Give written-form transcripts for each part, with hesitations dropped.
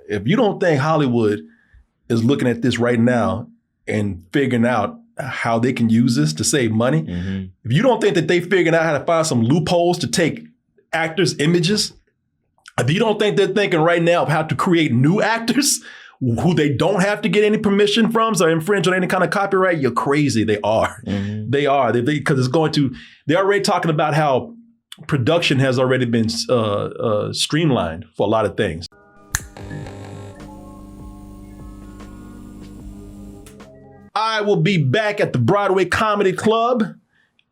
If you don't think Hollywood is looking at this right now and figuring out how they can use this to save money, if you don't think that they figured out how to find some loopholes to take actors' images, if you don't think they're thinking right now of how to create new actors who they don't have to get any permission from or infringe on any kind of copyright, you're crazy. They are. They are. Because it's going to, they're already talking about how production has already been streamlined for a lot of things. I will be back at the Broadway Comedy Club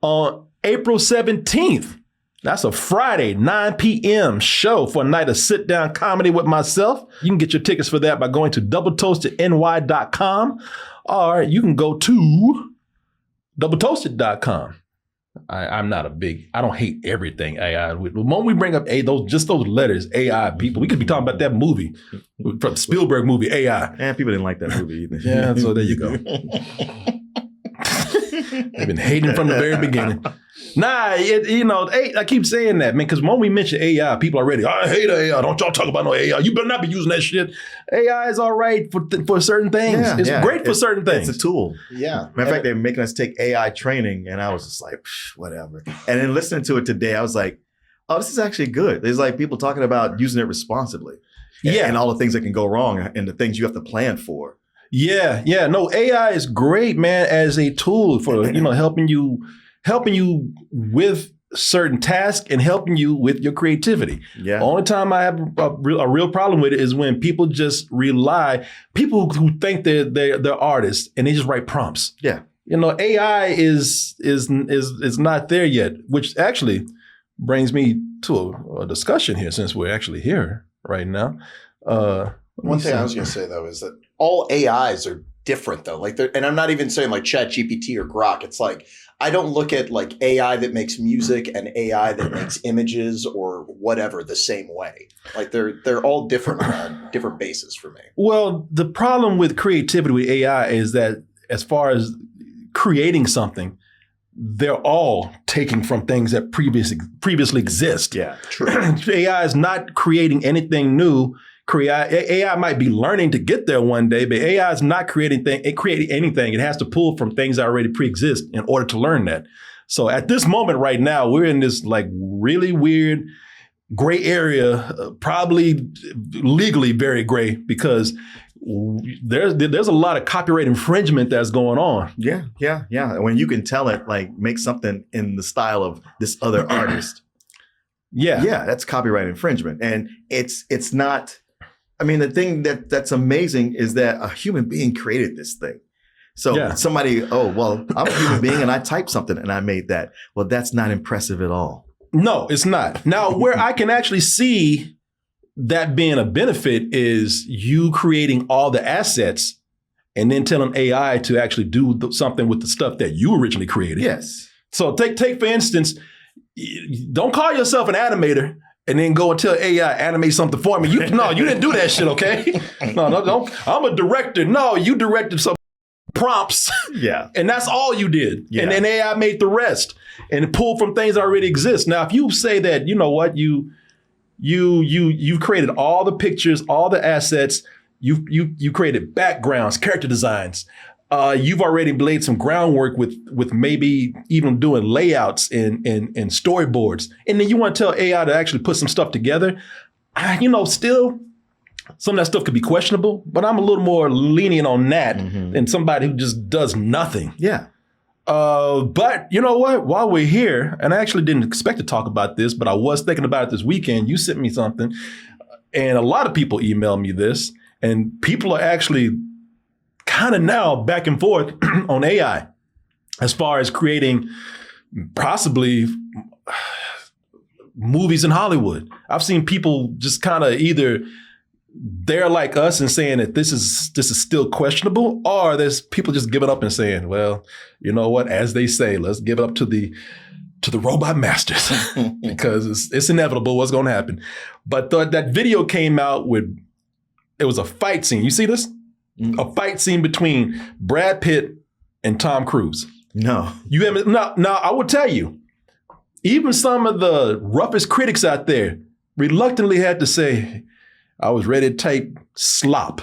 on April 17th. That's a Friday, 9 p.m. show for a night of sit-down comedy with myself. You can get your tickets for that by going to doubletoastedny.com, or you can go to doubletoasted.com. I'm not I don't hate everything AI. The moment we bring up those letters, AI, people, we could be talking about that movie, from Spielberg movie, AI. And people didn't like that movie either. Yeah, so there you go. They've been hating from the very beginning. Nah, I keep saying that, man, because when we mention AI, people are ready. I hate AI. Don't y'all talk about no AI. You better not be using that shit. AI is all right for certain things. Yeah, it's great for certain things. It's a tool. Yeah. Matter of fact, they're making us take AI training, and I was just like, whatever. And then listening to it today, I was like, oh, this is actually good. There's like people talking about using it responsibly. And all the things that can go wrong and the things you have to plan for. Yeah. No, AI is great, man, as a tool for, helping you with certain tasks and helping you with your creativity. Yeah. The only time I have a real problem with it is when people just rely, people who think they're artists and they just write prompts. Yeah. AI is not there yet, which actually brings me to a discussion here since we're actually here right now. One thing I was going to say, though, is that all AIs are different, though. And I'm not even saying like ChatGPT or Grok. It's like, I don't look at like AI that makes music and AI that makes images or whatever the same way. Like they're all different on different bases for me. Well, the problem with creativity with AI is that as far as creating something, they're all taking from things that previously exist. Yeah, true. AI is not creating anything new. AI might be learning to get there one day, but AI is not creating anything. It has to pull from things that already pre-exist in order to learn that. So at this moment right now, we're in this like really weird gray area, probably legally very gray, because there's a lot of copyright infringement that's going on. Yeah. When you can tell it, like, make something in the style of this other artist. Yeah, that's copyright infringement. And it's not. I mean, the thing that's amazing is that a human being created this thing. So somebody, I'm a human being and I typed something and I made that. Well, that's not impressive at all. No, it's not. Now, where I can actually see that being a benefit is you creating all the assets and then telling AI to actually do something with the stuff that you originally created. Yes. So take for instance, don't call yourself an animator and then go and tell AI, animate something for me. You didn't do that shit, okay? No, don't. I'm a director. No, you directed some prompts. Yeah. And that's all you did. Yeah. And then AI made the rest and pulled from things that already exist. Now, if you say that, you know what, you created all the pictures, all the assets, you created backgrounds, character designs. You've already laid some groundwork with maybe even doing layouts and storyboards. And then you want to tell AI to actually put some stuff together. Still, some of that stuff could be questionable, but I'm a little more lenient on that than somebody who just does nothing. Yeah. But you know what? While we're here, and I actually didn't expect to talk about this, but I was thinking about it this weekend. You sent me something, and a lot of people emailed me this, and people are actually kind of now back and forth on AI as far as creating possibly movies in Hollywood. I've seen people just kind of either they're like us and saying that this is still questionable, or there's people just giving up and saying, well, you know what, as they say, let's give it up to the robot masters because it's inevitable what's going to happen. But that video came out it was a fight scene. You see this? A fight scene between Brad Pitt and Tom Cruise. No. You haven't? No, I will tell you, even some of the roughest critics out there reluctantly had to say, I was ready to type slop,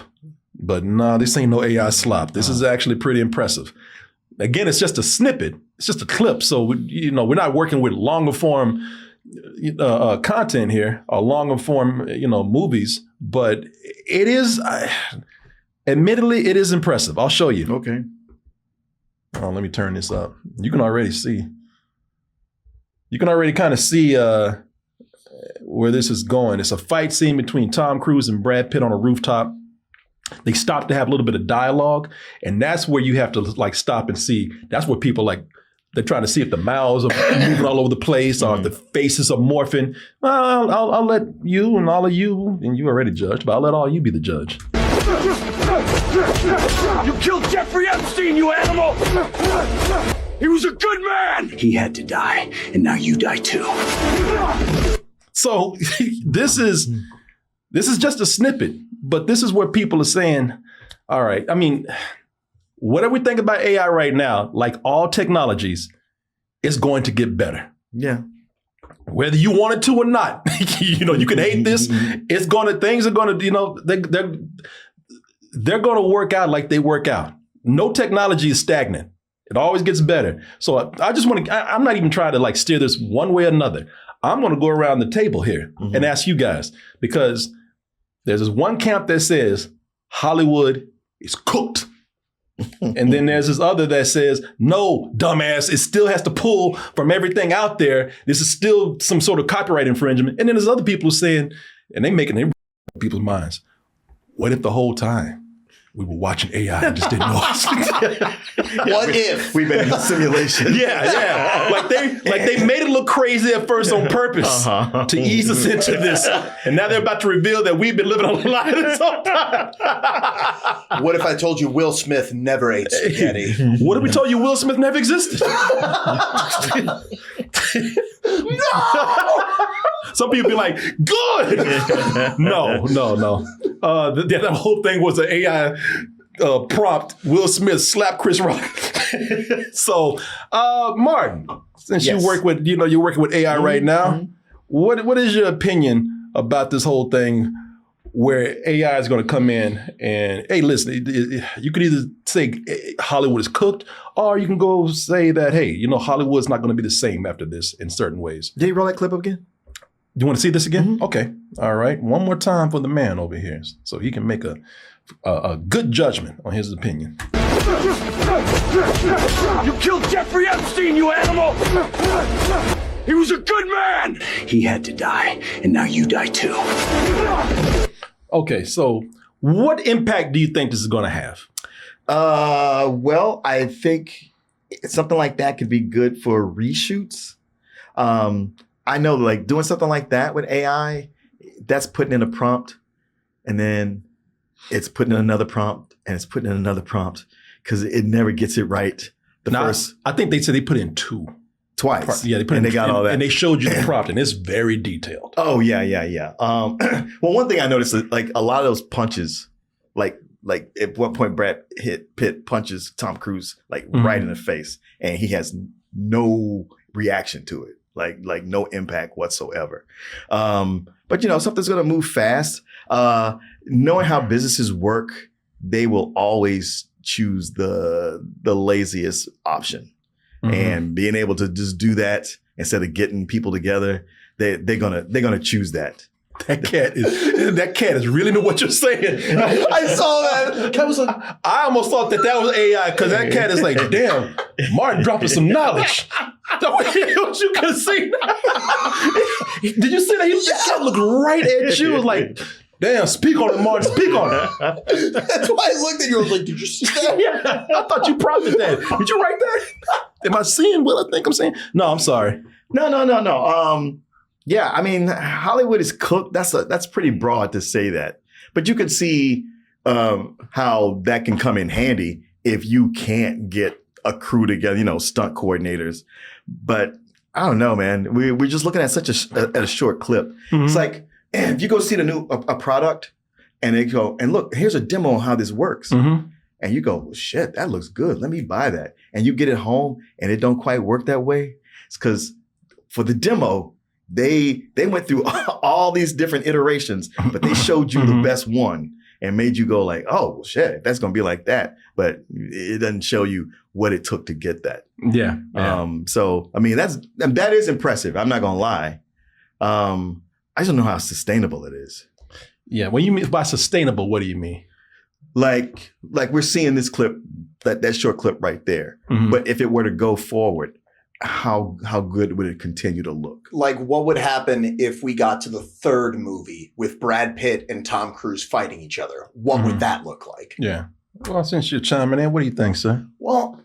but nah, this ain't no AI slop. This is actually pretty impressive. Again, it's just a snippet. It's just a clip. So, we're not working with longer form content here or longer form, movies, but it is, admittedly, it is impressive. I'll show you. Okay. Oh, let me turn this up. You can already see. You can already kind of see where this is going. It's a fight scene between Tom Cruise and Brad Pitt on a rooftop. They stop to have a little bit of dialogue, and that's where you have to like stop and see. That's where people they're trying to see if the mouths are moving all over the place or if the faces are morphing. Well, I'll let you and all of you, and you already judged, but I'll let all you be the judge. You killed Jeffrey Epstein, you animal! He was a good man! He had to die, and now you die too. So this is just a snippet, but this is where people are saying, all right, I mean, whatever we think about AI right now, like all technologies, it's going to get better. Yeah. Whether you want it to or not, you can hate this. Things are going to, they're going to work out like they work out. No technology is stagnant. It always gets better. So I just want to, I'm not even trying to like steer this one way or another. I'm going to go around the table here and ask you guys, because there's this one camp that says Hollywood is cooked. And then there's this other that says, no, dumbass, it still has to pull from everything out there. This is still some sort of copyright infringement. And then there's other people saying, and they making their people's minds, what if the whole time we were watching AI and just didn't know it? What if we've been in a simulation? Yeah. Like they made it look crazy at first on purpose to ease us into this. And now they're about to reveal that we've been living a lie this whole time. What if I told you Will Smith never ate spaghetti? What if we told you Will Smith never existed? No! Some people be like, good! No. That whole thing was an AI prompt. Will Smith slapped Chris Rock. So, Martin, since you work with, you're working with AI right now, what is your opinion about this whole thing where AI is going to come in and, hey, listen, you could either say Hollywood is cooked, or you can go say that, hey, Hollywood's not going to be the same after this in certain ways. Did you roll that clip up again? You want to see this again? Okay. All right. One more time for the man over here so he can make a good judgment on his opinion. You killed Jeffrey Epstein, you animal! He was a good man! He had to die, and now you die too. Okay, so what impact do you think this is going to have? Well, I think something like that could be good for reshoots. I know like doing something like that with AI, that's putting in a prompt and then it's putting in another prompt and it's putting in another prompt because it never gets it right. I think they said they put in twice. Yeah, they got all that. And they showed you the prompt and it's very detailed. Oh, yeah. Well, one thing I noticed is like a lot of those punches, like at one point Brad Pitt punches Tom Cruise like right in the face and he has no reaction to it. Like no impact whatsoever. But something's gonna move fast. Knowing how businesses work, they will always choose the laziest option. And being able to just do that instead of getting people together, they're gonna choose that. That cat is really know what you're saying. I saw that. Cat was like, I almost thought that was AI because that cat is like, damn, Martin dropping some knowledge. What you could see? Did you see that? That cat looked right at you. It was like, damn, speak on it, Martin. Speak on it. That's why I looked at you. I was like, did you see that? Yeah, I thought you prompted that. Did you write that? Am I seeing what I think I'm saying? No, I'm sorry. No. Yeah, I mean, Hollywood is cooked. That's pretty broad to say that. But you could see how that can come in handy if you can't get a crew together, stunt coordinators. But I don't know, man. We're just looking at such a short clip. It's like, if you go see a product and they go, and look, here's a demo on how this works. And you go, well, shit, that looks good. Let me buy that. And you get it home and it don't quite work that way. It's because for the demo, They went through all these different iterations, but they showed you the best one and made you go like, oh shit, that's gonna be like that. But it doesn't show you what it took to get that. Yeah. So I mean, that is impressive. I'm not gonna lie. I just don't know how sustainable it is. Yeah. When you mean by sustainable, what do you mean? Like we're seeing this clip, that short clip right there. Mm-hmm. But if it were to go forward, how good would it continue to look? Like, what would happen if we got to the third movie with Brad Pitt and Tom Cruise fighting each other? What would that look like? Yeah. Well, since you're chiming in, what do you think, sir? Well,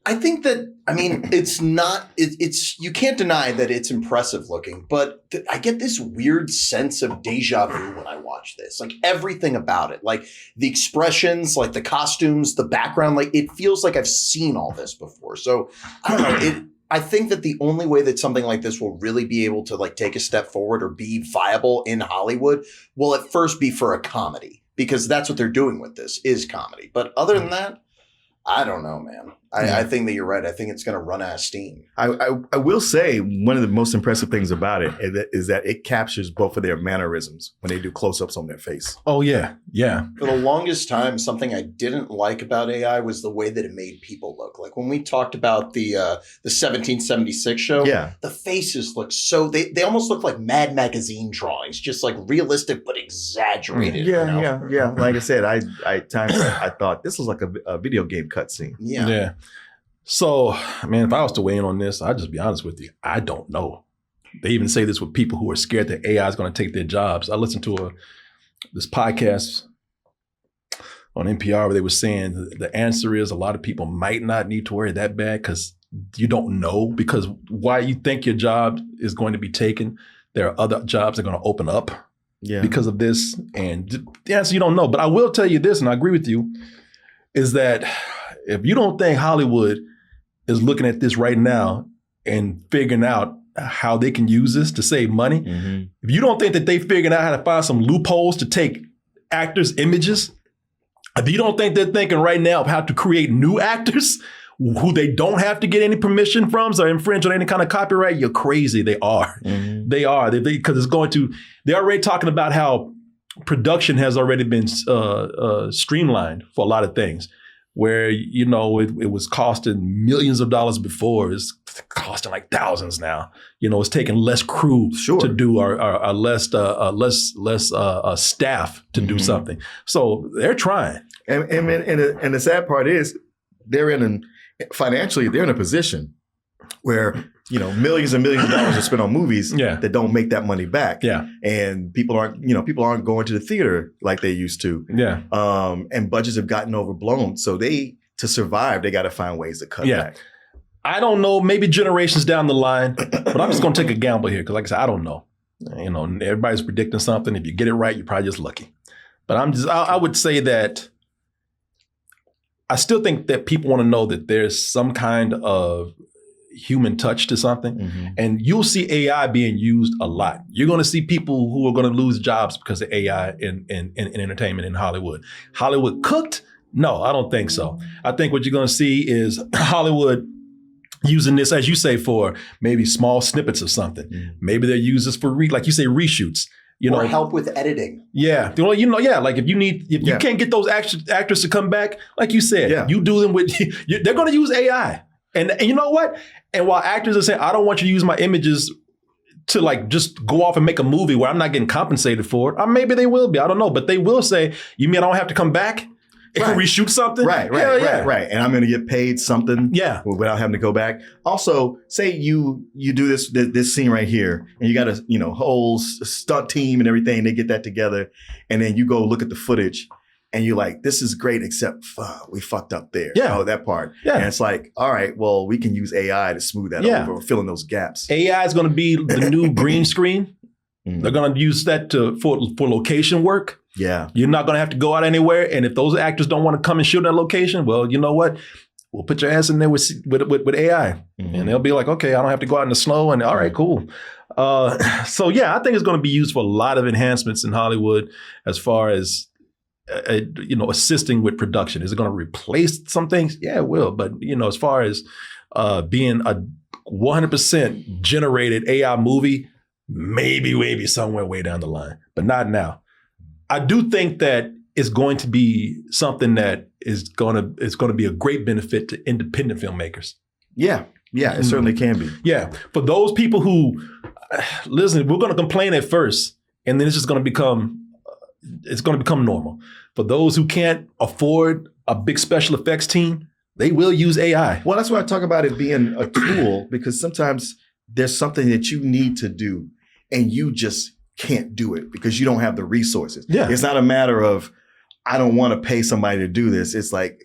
I think that, I mean, it's not, it's you can't deny that it's impressive looking, but I get this weird sense of deja vu when I watch this. Like, everything about it, like the expressions, like the costumes, the background, like it feels like I've seen all this before. So I don't know, I think that the only way that something like this will really be able to like take a step forward or be viable in Hollywood will at first be for a comedy, because that's what they're doing with this is comedy. But other than that, I don't know, man. I think that you're right. I think it's going to run out of steam. I will say one of the most impressive things about it is that it captures both of their mannerisms when they do close-ups on their face. Oh, yeah. Yeah. For the longest time, something I didn't like about AI was the way that it made people look. Like when we talked about the 1776 show, the faces look so, they almost look like Mad Magazine drawings, just like realistic but exaggerated. Yeah. Like I said, I thought this was like a video game cutscene. Yeah. So, man, if I was to weigh in on this, I'd just be honest with you. I don't know. They even say this with people who are scared that AI is going to take their jobs. I listened to this podcast on NPR where they were saying the answer is a lot of people might not need to worry that bad because you don't know. Because why you think your job is going to be taken, there are other jobs that are going to open up because of this. And the answer you don't know. But I will tell you this, and I agree with you, is that if you don't think Hollywood is looking at this right now and figuring out how they can use this to save money, if you don't think that they figured out how to find some loopholes to take actors' images, if you don't think they're thinking right now of how to create new actors who they don't have to get any permission from or infringe on any kind of copyright, you're crazy. They are. They are. Because it's going to, they're already talking about how production has already been streamlined for a lot of things. Where, you know, it was costing millions of dollars before, it's costing like thousands now. You know, it's taking less crew to do or less staff to do something. So they're trying. And the sad part is financially, they're in a position where, you know, millions and millions of dollars are spent on movies that don't make that money back. And people aren't going to the theater like they used to. And budgets have gotten overblown. So to survive, they got to find ways to cut back. I don't know, maybe generations down the line, but I'm just going to take a gamble here. Cause like I said, I don't know. You know, everybody's predicting something. If you get it right, you're probably just lucky. But I would say that I still think that people want to know that there's some kind of human touch to something. And you'll see AI being used a lot. You're going to see people who are going to lose jobs because of AI in entertainment in Hollywood. Hollywood cooked? No, I don't think so. I think what you're going to see is Hollywood using this, as you say, for maybe small snippets of something. Maybe they'll use this for, like you say, reshoots. You know, or help with editing. Well, you know, like if you can't get those actors to come back, like you said, you do them with, they're going to use AI. And you know what? And while actors are saying, I don't want you to use my images to like just go off and make a movie where I'm not getting compensated for it, or maybe they will be, I don't know, but they will say, you mean I don't have to come back and reshoot something? Right. And I'm going to get paid something without having to go back. Also, say you do this scene right here and you got a whole stunt team and everything, they get that together, and then you go look at the footage and you're like, this is great, except we fucked up there. That part. And it's like, all right, well, we can use AI to smooth that over or fill in those gaps. AI is going to be the new green screen. They're going to use that for location work. You're not going to have to go out anywhere. And if those actors don't want to come and shoot that location, well, you know what? We'll put your ass in there with AI. And they'll be like, okay, I don't have to go out in the snow. And all right, cool. So yeah, I think it's going to be used for a lot of enhancements in Hollywood as far as assisting with production. Is it going to replace some things? Yeah, it will. But, as far as being a 100% generated AI movie, maybe somewhere way down the line, but not now. I do think that it's going to be something that is going to be a great benefit to independent filmmakers. Yeah, it certainly can be. Yeah, for those people who listen, we're going to complain at first, and then it's just going to become normal. For those who can't afford a big special effects team, they will use AI. Well, that's why I talk about it being a tool, because sometimes there's something that you need to do and you just can't do it because you don't have the resources. Yeah. It's not a matter of, I don't want to pay somebody to do this. It's like,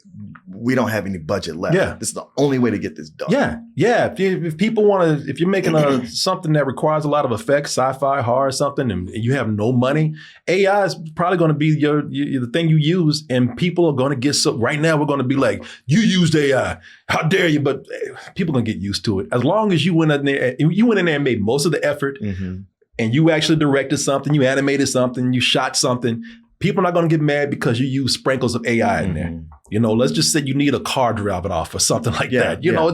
we don't have any budget left. Yeah. This is the only way to get this done. Yeah. If people want to, if you're making something that requires a lot of effects, sci-fi, horror, something, and you have no money, AI is probably going to be the thing you use, and people are going to get so. Right now, we're going to be like, you used AI, how dare you? But people are going to get used to it. As long as you went in there and made most of the effort, and you actually directed something, you animated something, you shot something. People are not going to get mad because you use sprinkles of AI in there. You know, let's just say you need a car driven off or something like that. You know,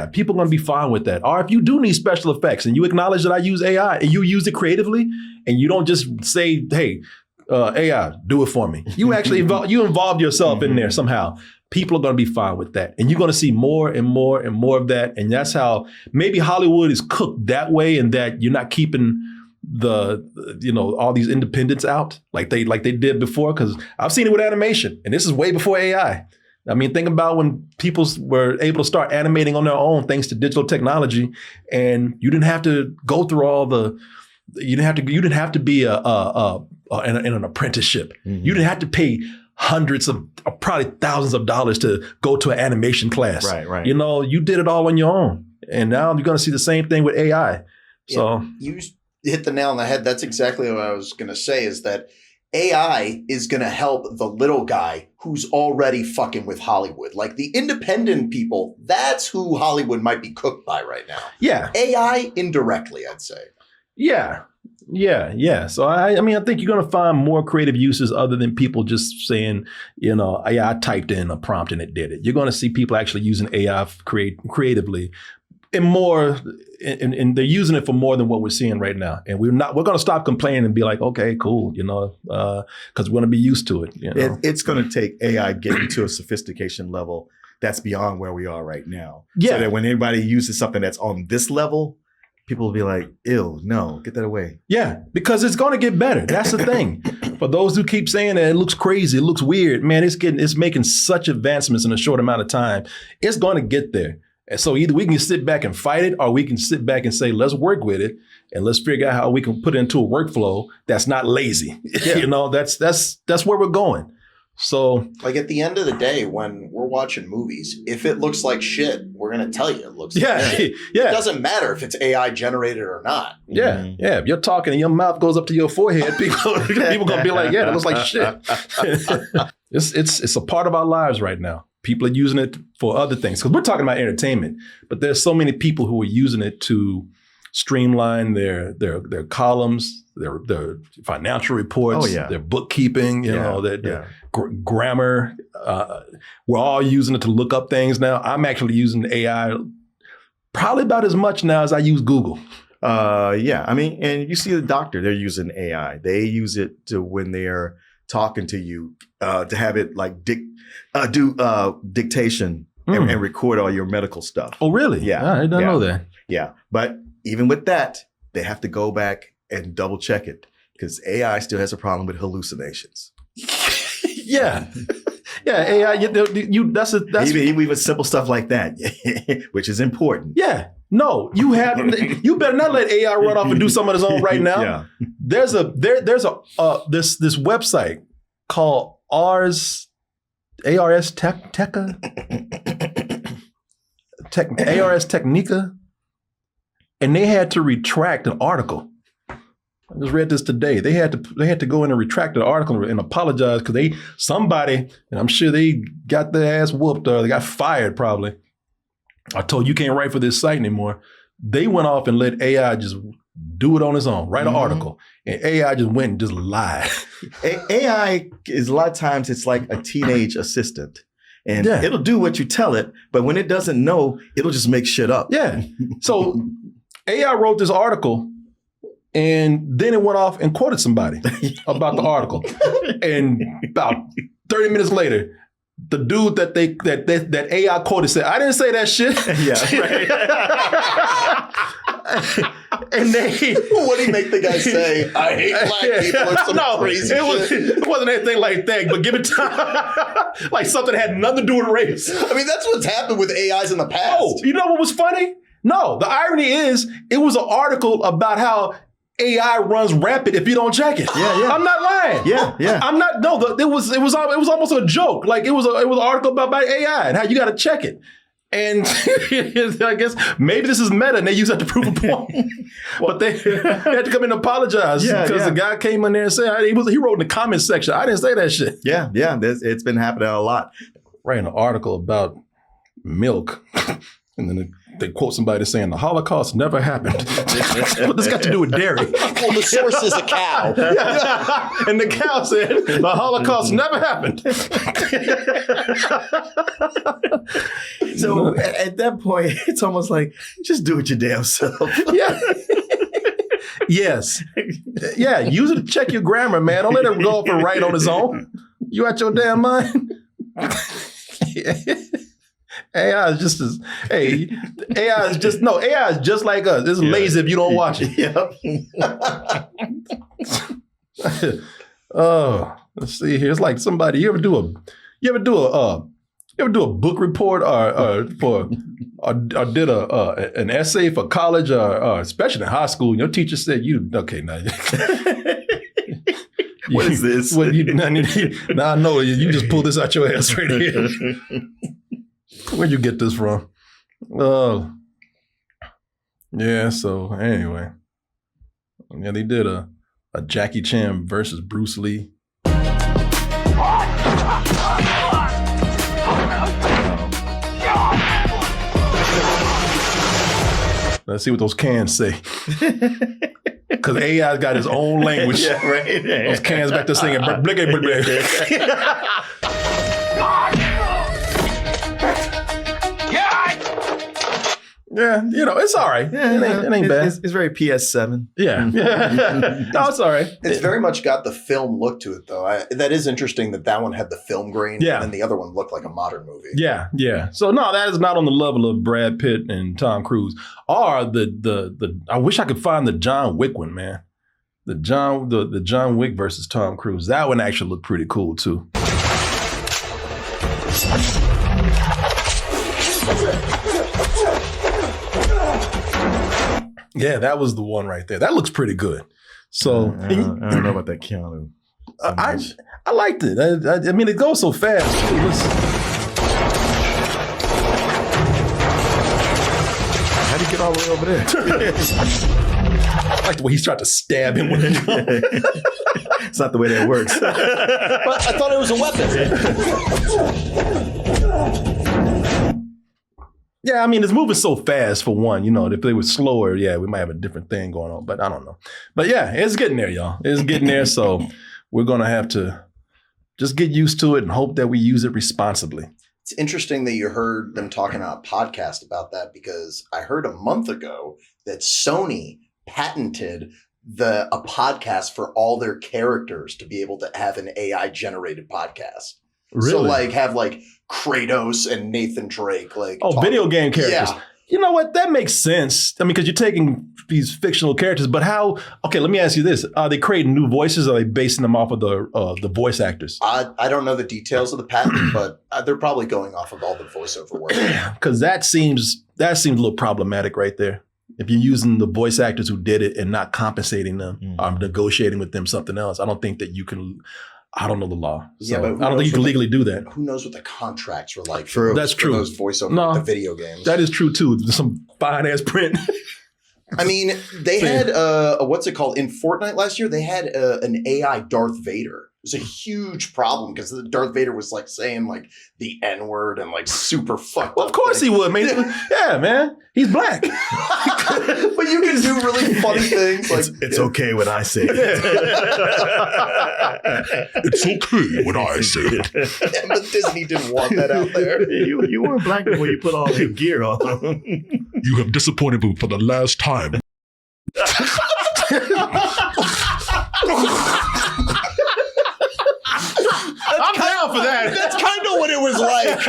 people are going to be fine with that. Or if you do need special effects and you acknowledge that I use AI and you use it creatively, and you don't just say, hey, AI, do it for me. You actually involved yourself in there somehow. People are going to be fine with that. And you're going to see more and more and more of that. And that's how maybe Hollywood is cooked that way, and that you're not keeping all these independents out like they did before, because I've seen it with animation, and this is way before AI. I mean, think about when people were able to start animating on their own thanks to digital technology, and you didn't have to go through all you didn't have to be in an apprenticeship. You didn't have to pay hundreds of probably thousands of dollars to go to an animation class. Right. You know, you did it all on your own, and now you're going to see the same thing with AI. So you hit the nail on the head. That's exactly what I was going to say, is that AI is going to help the little guy who's already fucking with Hollywood. Like the independent people, that's who Hollywood might be cooked by right now. Yeah. AI indirectly, I'd say. Yeah. So I think you're going to find more creative uses other than people just saying, I typed in a prompt and it did it. You're going to see people actually using AI creatively. And more, and they're using it for more than what we're seeing right now. And we're going to stop complaining and be like, okay, cool, because we're going to be used to it. It's going to take AI getting to a sophistication level that's beyond where we are right now. Yeah. So that when anybody uses something that's on this level, people will be like, ew, no, get that away. Yeah, because it's going to get better. That's the thing. For those who keep saying that it looks crazy, it looks weird, man, it's making such advancements in a short amount of time. It's going to get there. And so either we can sit back and fight it, or we can sit back and say, let's work with it and let's figure out how we can put it into a workflow that's not lazy. Yeah. That's where we're going. So like at the end of the day, when we're watching movies, if it looks like shit, we're going to tell you it looks like shit. Yeah. It doesn't matter if it's AI generated or not. Yeah. Yeah. If you're talking and your mouth goes up to your forehead, people going to be like, yeah, that looks like shit. It's a part of our lives right now. People are using it for other things, because we're talking about entertainment, but there's so many people who are using it to streamline their columns, their financial reports, their bookkeeping, their grammar. We're all using it to look up things now. I'm actually using AI probably about as much now as I use Google. I mean, and you see the doctor, they're using AI. They use it to, when they're talking to you, to have it like do dictation and record all your medical stuff. Oh, really? Yeah. I didn't know that. Yeah. But even with that, they have to go back and double check it, because AI still has a problem with hallucinations. Yeah. Yeah. AI, that's even simple stuff like that, which is important. Yeah. No, you better not let AI run off and do some of his own right now. Yeah. There's this website called ARS Technica, and they had to retract an article. I just read this today. They had to go in and retract the article and apologize, because somebody, and I'm sure they got their ass whooped, or they got fired probably. I told you can't write for this site anymore. They went off and let AI just do it on its own, write an article. And AI just went and just lied. AI is a lot of times it's like a teenage assistant. And it'll do what you tell it, but when it doesn't know, it'll just make shit up. Yeah. So AI wrote this article And then it went off and quoted somebody about the article. And about 30 minutes later, the dude that AI quoted said, "I didn't say that shit." Yeah, right. And what did he make the guy say? I hate black people or some crazy shit. It wasn't anything like that, but give it time. Like something had nothing to do with race. I mean, that's what's happened with AIs in the past. Oh, you know what was funny? No, the irony is it was an article about how AI runs rampant if you don't check it. Yeah. I'm not lying. Yeah. I'm not. No, it was almost a joke. Like it was an article about AI and how you got to check it. And I guess maybe this is meta and they use that to prove a point. But they had to come in and apologize because the guy came in there and said he wrote in the comment section, "I didn't say that shit." Yeah. It's been happening a lot. Writing an article about milk, and then they quote somebody saying the Holocaust never happened. What does this got to do with dairy? Well, the source is a cow. And the cow said the Holocaust never happened. So at that point, it's almost like, just do it your damn self. Yeah. Yes. Yeah, use it to check your grammar, man. Don't let it go off and write on his own. You out your damn mind? AI is just AI is just like us. It's lazy if you don't watch it. Yep. Oh, let's see here. It's like somebody, you ever do a book report or did an essay for college or especially in high school, and your teacher said what is this? Now I know you just pulled this out your ass right here. Where'd you get this from? Oh, yeah. So anyway, yeah, they did a Jackie Chan versus Bruce Lee. Let's see what those cans say. Because AI's got his own language. Yeah, right. Those cans back there singing. Yeah, it's all right. It ain't bad. It's very PS7. Yeah. No, it's all right. It's very much got the film look to it, though. That is interesting that one had the film grain, and then the other one looked like a modern movie. Yeah. So no, that is not on the level of Brad Pitt and Tom Cruise. Or the I wish I could find the John Wick one, man. The John Wick versus Tom Cruise. That one actually looked pretty cool too. Yeah, that was the one right there. That looks pretty good. So I don't know about that Keanu. I liked it. I mean, it goes so fast. How'd he get all the way over there? I like the way he's trying to stab him with a gun. It's not the way that works. But I thought it was a weapon. Yeah, I mean, it's moving so fast for one. If they were slower, we might have a different thing going on, but I don't know. But yeah, it's getting there, y'all. It's getting there. So we're going to have to just get used to it and hope that we use it responsibly. It's interesting that you heard them talking on a podcast about that, because I heard a month ago that Sony patented a podcast for all their characters to be able to have an AI generated podcast. Really? So have Kratos and Nathan Drake, video game characters. Yeah. You know what? That makes sense. I mean, because you're taking these fictional characters, but how? Okay, let me ask you this: are they creating new voices? Or are they basing them off of the voice actors? I don't know the details of the patent, but they're probably going off of all the voiceover work. Because that seems a little problematic right there. If you're using the voice actors who did it and not compensating them, or negotiating with them something else, I don't think that you can. I don't know the law. So but I don't think you can legally do that. Who knows what the contracts were like? True. That's true. For those voiceover the video games. That is true too. Some fine ass print. I mean, they had what's it called in Fortnite last year? They had an AI Darth Vader. It was a huge problem because the Darth Vader was saying the N-word and super fucked up. Of course he would, man. Yeah, man. He's black. But you can do really funny things. It's okay when I say it. It's okay when I say it. Yeah, but Disney didn't want that out there. You weren't black before you put all the gear on. You have disappointed me for the last time. I'm down for that. That's kind of what it was like.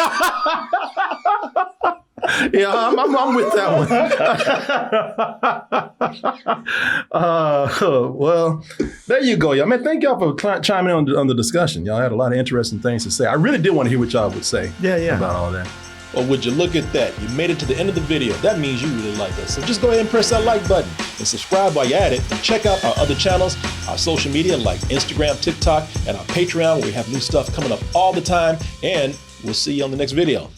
Yeah, I'm with that one. Well, there you go, y'all. Man, thank y'all for chiming in on the discussion. Y'all had a lot of interesting things to say. I really did want to hear what y'all would say about all that. Well, would you look at that? You made it to the end of the video. That means you really like us. So just go ahead and press that like button and subscribe while you're at it. And check out our other channels, our social media like Instagram, TikTok, and our Patreon, where we have new stuff coming up all the time. And we'll see you on the next video.